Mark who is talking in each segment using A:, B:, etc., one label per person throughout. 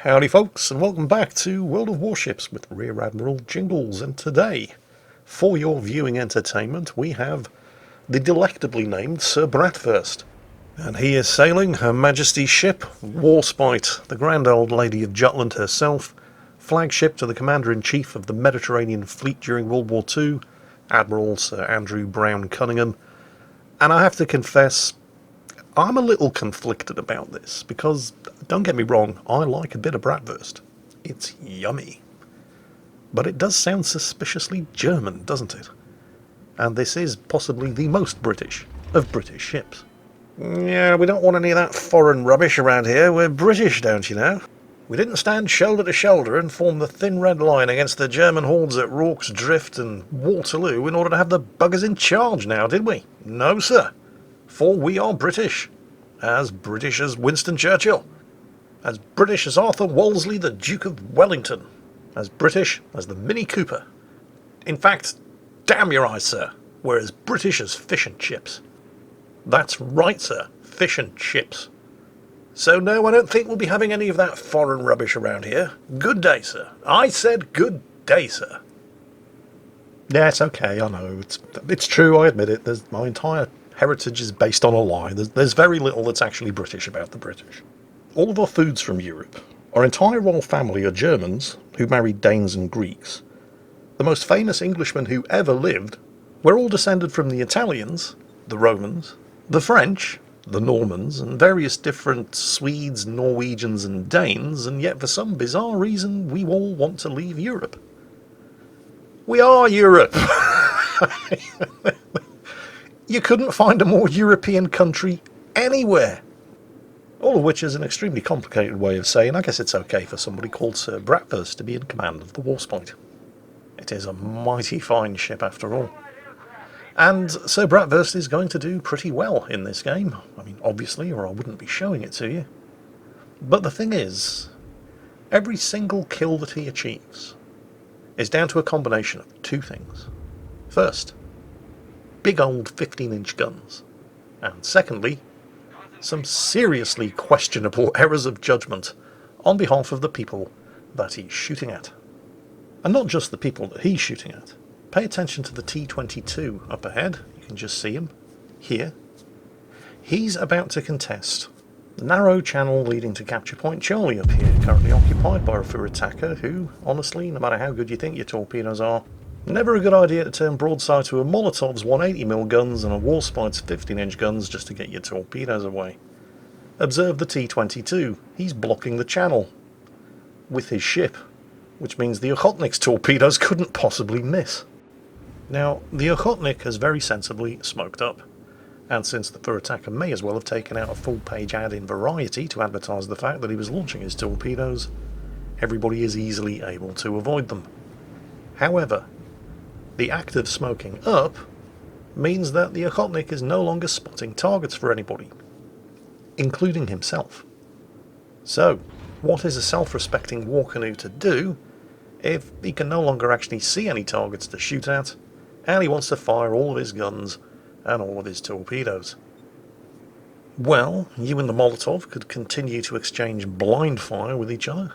A: Howdy folks, and welcome back to World of Warships with Rear Admiral Jingles, and today, for your viewing entertainment, we have the delectably named SirBratwurst. And he is sailing Her Majesty's ship, Warspite, the grand old lady of Jutland herself, flagship to the Commander-in-Chief of the Mediterranean Fleet during World War II, Admiral Sir Andrew Brown Cunningham. And I have to confess, I'm a little conflicted about this, because, don't get me wrong, I like a bit of bratwurst. It's yummy. But it does sound suspiciously German, doesn't it? And this is possibly the most British of British ships. Yeah, we don't want any of that foreign rubbish around here. We're British, don't you know? We didn't stand shoulder to shoulder and form the thin red line against the German hordes at Rorke's Drift and Waterloo in order to have the buggers in charge now, did we? No, sir. For we are British as Winston Churchill, as British as Arthur Wolseley, the Duke of Wellington, as British as the Mini Cooper. In fact, damn your eyes, sir, we're as British as fish and chips. That's right, sir, fish and chips. So no, I don't think we'll be having any of that foreign rubbish around here. Good day, sir. I said good day, sir. Yeah, it's okay, I know. It's true, I admit it. My entire heritage is based on a lie. There's very little that's actually British about the British. All of our food's from Europe. Our entire royal family are Germans who married Danes and Greeks. The most famous Englishmen who ever lived were all descended from the Italians, the Romans, the French, the Normans, and various different Swedes, Norwegians and Danes, and yet for some bizarre reason we all want to leave Europe. We are Europe! You couldn't find a more European country anywhere. All of which is an extremely complicated way of saying I guess it's okay for somebody called SirBratwurst to be in command of the Warspite. It is a mighty fine ship after all. And SirBratwurst is going to do pretty well in this game. I mean, obviously, or I wouldn't be showing it to you. But the thing is, every single kill that he achieves is down to a combination of two things. First, big old 15-inch guns. And secondly, some seriously questionable errors of judgment on behalf of the people that he's shooting at. And not just the people that he's shooting at. Pay attention to the T-22 up ahead. You can just see him here. He's about to contest the narrow channel leading to Capture Point Charlie up here, currently occupied by a Fur attacker who, honestly, no matter how good you think your torpedoes are, never a good idea to turn broadside to a Molotov's 180mm guns and a Warspite's 15-inch guns just to get your torpedoes away. Observe the T-22. He's blocking the channel with his ship, which means the Ochotnik's torpedoes couldn't possibly miss. Now, the Ochotnik has very sensibly smoked up, and since the Fur attacker may as well have taken out a full-page ad in Variety to advertise the fact that he was launching his torpedoes, everybody is easily able to avoid them. However, the act of smoking up means that the Ochotnik is no longer spotting targets for anybody, including himself. So, what is a self-respecting war canoe to do if he can no longer actually see any targets to shoot at, and he wants to fire all of his guns and all of his torpedoes? Well, you and the Molotov could continue to exchange blind fire with each other.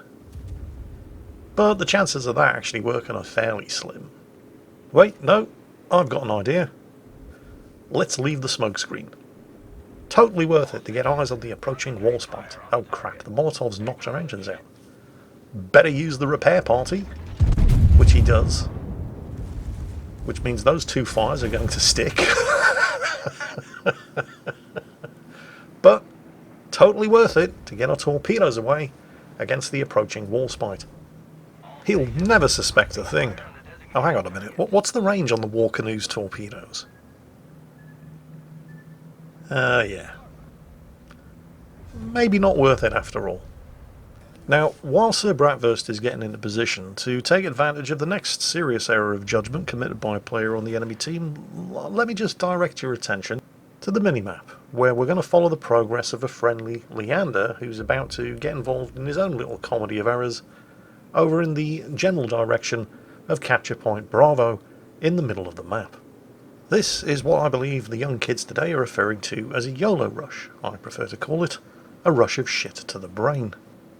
A: But the chances of that actually working are fairly slim. Wait, no, I've got an idea. Let's leave the smokescreen. Totally worth it to get eyes on the approaching Warspite. Oh crap, the Molotov's knocked our engines out. Better use the repair party, which he does. Which means those two fires are going to stick. But totally worth it to get our torpedoes away against the approaching Warspite. He'll never suspect a thing. Oh, hang on a minute. What's the range on the War Canoe's torpedoes? Yeah. Maybe not worth it after all. Now, while SirBratwurst is getting into position to take advantage of the next serious error of judgment committed by a player on the enemy team, let me just direct your attention to the minimap, where we're going to follow the progress of a friendly Leander who's about to get involved in his own little comedy of errors over in the general direction of Capture Point Bravo in the middle of the map. This is what I believe the young kids today are referring to as a YOLO rush. I prefer to call it a rush of shit to the brain.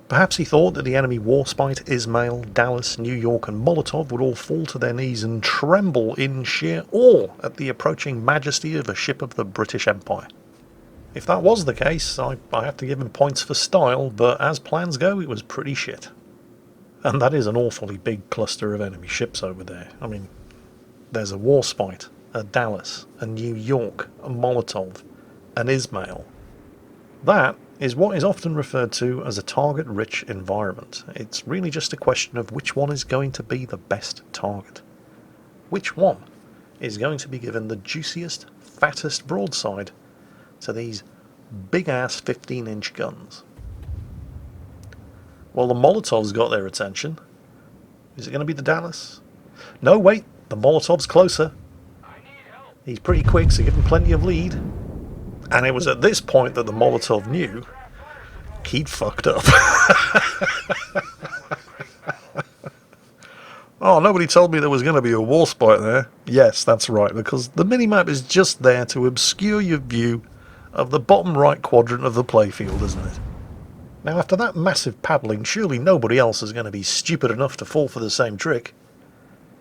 A: Perhaps he thought that the enemy Warspite, Ismail, Dallas, New York and Molotov would all fall to their knees and tremble in sheer awe at the approaching majesty of a ship of the British Empire. If that was the case, I have to give him points for style, but as plans go, it was pretty shit. And that is an awfully big cluster of enemy ships over there. I mean, there's a Warspite, a Dallas, a New York, a Molotov, an Ismail. That is what is often referred to as a target-rich environment. It's really just a question of which one is going to be the best target. Which one is going to be given the juiciest, fattest broadside to these big-ass 15-inch guns? Well, the Molotov's got their attention. Is it going to be the Dallas? No, wait, the Molotov's closer. He's pretty quick, so give him plenty of lead. And it was at this point that the Molotov knew he'd fucked up. Oh, nobody told me there was going to be a Warspite there. Yes, that's right, because the minimap is just there to obscure your view of the bottom right quadrant of the playfield, isn't it? Now, after that massive paddling, surely nobody else is going to be stupid enough to fall for the same trick.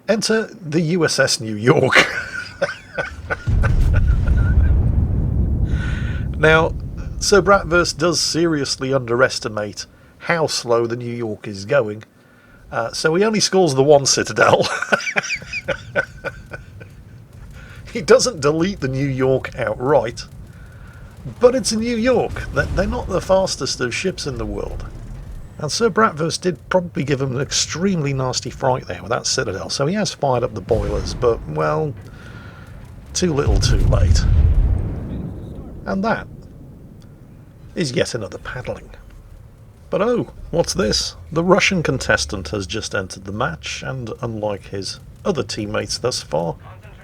A: Enter the USS New York. Now, SirBratwurst does seriously underestimate how slow the New York is going, so he only scores the one citadel. He doesn't delete the New York outright, but it's a New York. They're not the fastest of ships in the world. And SirBratwurst did probably give him an extremely nasty fright there with that citadel, so he has fired up the boilers, but, well, too little too late. And that is yet another paddling. But oh, what's this? The Russian contestant has just entered the match, and unlike his other teammates thus far,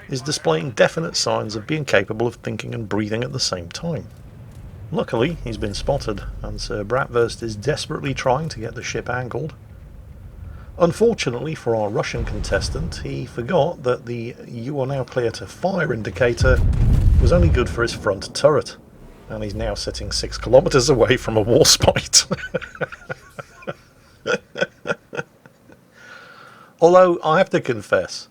A: is displaying definite signs of being capable of thinking and breathing at the same time. Luckily, he's been spotted, and SirBratwurst is desperately trying to get the ship angled. Unfortunately for our Russian contestant, he forgot that the "you are now clear to fire" indicator was only good for his front turret, and he's now sitting 6 kilometers away from a Warspite. Although, I have to confess,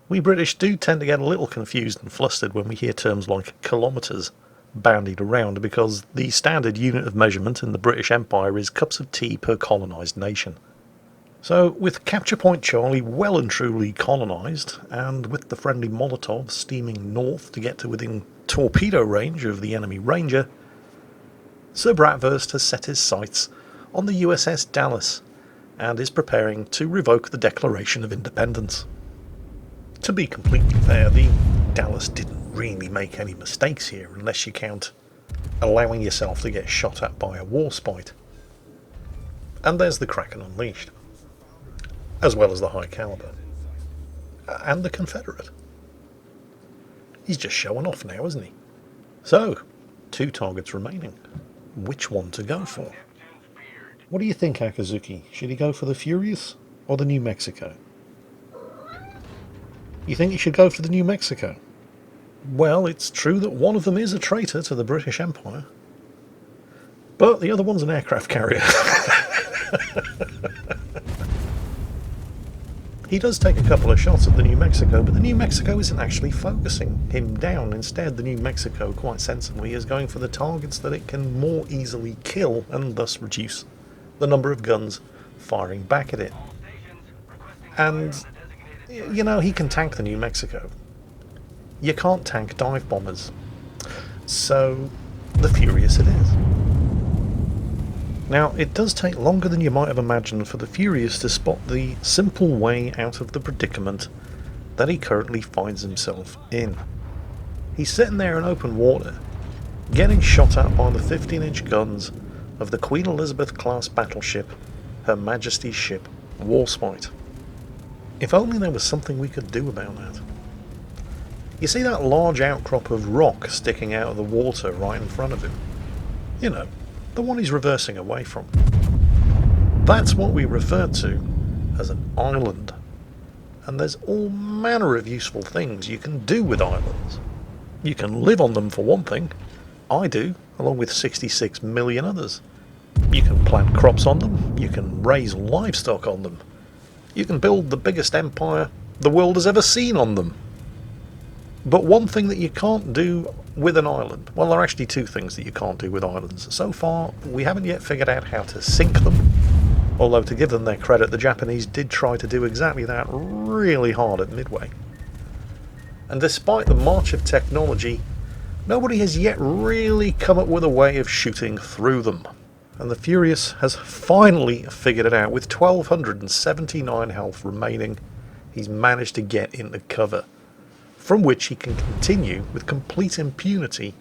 A: we British do tend to get a little confused and flustered when we hear terms like kilometres bandied around, because the standard unit of measurement in the British Empire is cups of tea per colonised nation. So, with Capture Point Charlie well and truly colonised, and with the friendly Molotov steaming north to get to within torpedo range of the enemy Ranger, SirBratwurst has set his sights on the USS Dallas, and is preparing to revoke the Declaration of Independence. To be completely fair, the Dallas didn't really make any mistakes here, unless you count allowing yourself to get shot at by a Warspite. And there's the Kraken Unleashed, as well as the High Caliber, and the Confederate. He's just showing off now, isn't he? So, 2 targets remaining. Which one to go for? What do you think, Akazuki? Should he go for the Furious or the New Mexico? You think he should go for the New Mexico? Well, it's true that one of them is a traitor to the British Empire, but the other one's an aircraft carrier. He does take a couple of shots at the New Mexico, but the New Mexico isn't actually focusing him down. Instead, the New Mexico, quite sensibly, is going for the targets that it can more easily kill, and thus reduce the number of guns firing back at it. And, you know, he can tank the New Mexico. You can't tank dive bombers. So, the Furious it is. Now, it does take longer than you might have imagined for the Furious to spot the simple way out of the predicament that he currently finds himself in. He's sitting there in open water, getting shot at by the 15-inch guns of the Queen Elizabeth class battleship, Her Majesty's ship, Warspite. If only there was something we could do about that. You see that large outcrop of rock sticking out of the water right in front of him? You know, the one he's reversing away from. That's what we refer to as an island. And there's all manner of useful things you can do with islands. You can live on them for one thing. I do, along with 66 million others. You can plant crops on them, you can raise livestock on them, you can build the biggest empire the world has ever seen on them. But one thing that you can't do with an island, well, there are actually two things that you can't do with islands. So far, we haven't yet figured out how to sink them. Although, to give them their credit, the Japanese did try to do exactly that really hard at Midway. And despite the march of technology, nobody has yet really come up with a way of shooting through them. And the Furious has finally figured it out. With 1279 health remaining, he's managed to get into cover, from which he can continue with complete impunity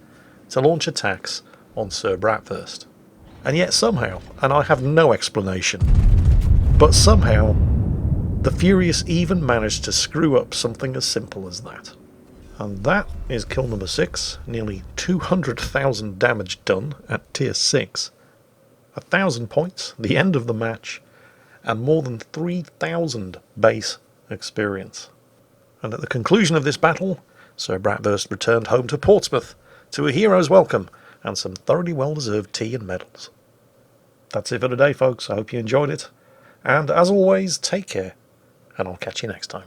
A: to launch attacks on SirBratwurst. And yet somehow, and I have no explanation, but somehow the Furious even managed to screw up something as simple as that. And that is kill number 6, nearly 200,000 damage done at tier 6, 1,000 points, the end of the match, and more than 3,000 base experience. And at the conclusion of this battle, SirBratwurst returned home to Portsmouth to a hero's welcome and some thoroughly well-deserved tea and medals. That's it for today, folks. I hope you enjoyed it. And as always, take care, and I'll catch you next time.